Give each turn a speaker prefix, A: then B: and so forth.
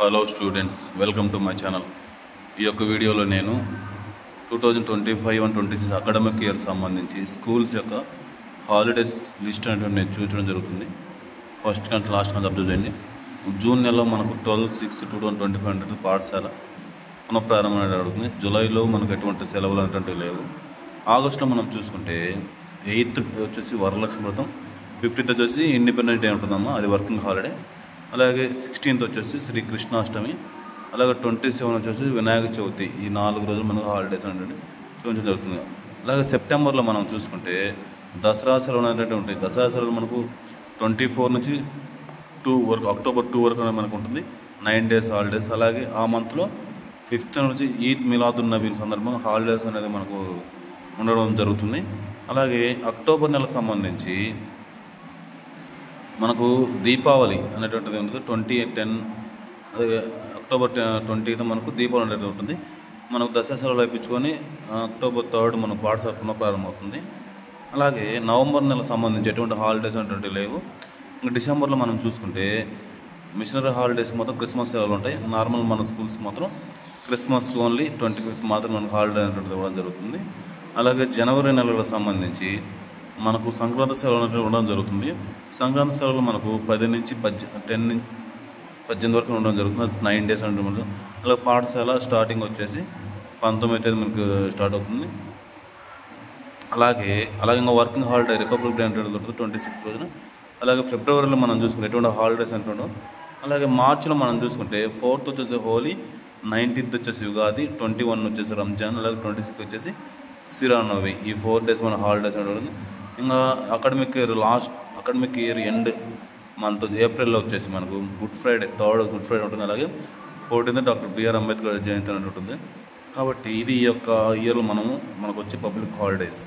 A: Hello students, welcome to my channel. ఈ యొక్క వీడియోలో నేను 2025 అండ్ 26 అకాడమిక్ ఇయర్ సంబంధించి స్కూల్స్ యొక్క హాలిడేస్ లిస్ట్ అనేటువంటి నేను చూపించడం జరుగుతుంది. ఫస్ట్ కంటే లాస్ట్ మంత్ అబ్జర్వ్ చేయండి. జూన్ నెలలో మనకు 12/6/2025 అంటే పాఠశాల పునఃప్రారంభం అనేది జరుగుతుంది. జూలైలో మనకు ఎటువంటి సెలవులు అనేటువంటివి లేవు. ఆగస్టులో మనం చూసుకుంటే 8th వచ్చేసి వరలక్ష్మి వ్రతం, 15th వచ్చేసి ఇండిపెండెన్స్ డే ఉంటుందమ్మా, అది వర్కింగ్ హాలిడే. అలాగే 16th వచ్చేసి శ్రీ కృష్ణాష్టమి, అలాగే 27 వచ్చేసి వినాయక చవితి. ఈ 4 రోజులు మనకు హాలిడేస్ అనేటువంటి చూపించడం జరుగుతుంది. అలాగే సెప్టెంబర్లో మనం చూసుకుంటే దసరా సెలవులు అనేటువంటి ఉంటాయి. దసరా సెలవులు మనకు 24 నుంచి 2 వరకు, అక్టోబర్ 2 వరకు అనేది మనకు ఉంటుంది, 9 days హాలిడేస్. అలాగే ఆ మంత్లో 5th నుంచి ఈద్ మిలాదున్ నబీ సందర్భంగా హాలిడేస్ అనేది మనకు ఉండడం జరుగుతుంది. అలాగే అక్టోబర్ నెల సంబంధించి మనకు దీపావళి అనేటువంటిది ఉంటుంది. 2010 అలాగే అక్టోబర్ 20th మనకు దీపావళి అనేది ఉంటుంది. మనకు దసరా సెలవులు అయిపించుకొని అక్టోబర్ 3rd మనకు పాఠశాల పునఃప్రారంభం అవుతుంది. అలాగే నవంబర్ నెల సంబంధించి ఎటువంటి హాలిడేస్ అనేటువంటివి లేవు. ఇంకా డిసెంబర్లో మనం చూసుకుంటే మిషనరీ హాలిడేస్ మాత్రం క్రిస్మస్ సెలవులు ఉంటాయి. నార్మల్ మన స్కూల్స్కి మాత్రం క్రిస్మస్కి ఓన్లీ 25th మాత్రం మనకు హాలిడే అనేటువంటిది ఇవ్వడం జరుగుతుంది. అలాగే జనవరి నెలలో సంబంధించి మనకు సంక్రాంతి సెలవులు అనేవి ఉండడం జరుగుతుంది. సంక్రాంతి సెలవులు మనకు 10 నుంచి 18 వరకు ఉండడం జరుగుతుంది. 9 days అంటే మనకు. అలాగే పాఠశాల స్టార్టింగ్ వచ్చేసి 19th మనకు స్టార్ట్ అవుతుంది. అలాగే ఇంకా వర్కింగ్ హాలిడే రిపబ్లిక్ డే అంటే 26th రోజున. అలాగే ఫిబ్రవరిలో మనం చూసుకుంటే ఎటువంటి హాలిడేస్ అంటుండవు. అలాగే మార్చిలో మనం చూసుకుంటే 4th వచ్చేసి హోలీ, 19th వచ్చేసి యుగాది, 21 వచ్చేసి రంజాన్, అలాగే 26 వచ్చేసి శ్రీరామనవమి. ఈ 4 days మన హాలిడేస్ ఉంటుంది. ఇంకా అకాడమిక్ ఇయర్ ఎండ్ మంత్ ఏప్రిల్లో వచ్చేసి మనకు good Friday, 3rd good Friday ఉంటుంది. అలాగే 14th డాక్టర్ బిఆర్ అంబేద్కర్ జయంతి అని ఉంటుంది. కాబట్టి ఇది ఈ యొక్క ఇయర్లో మనకు వచ్చే పబ్లిక్ హాలిడేస్.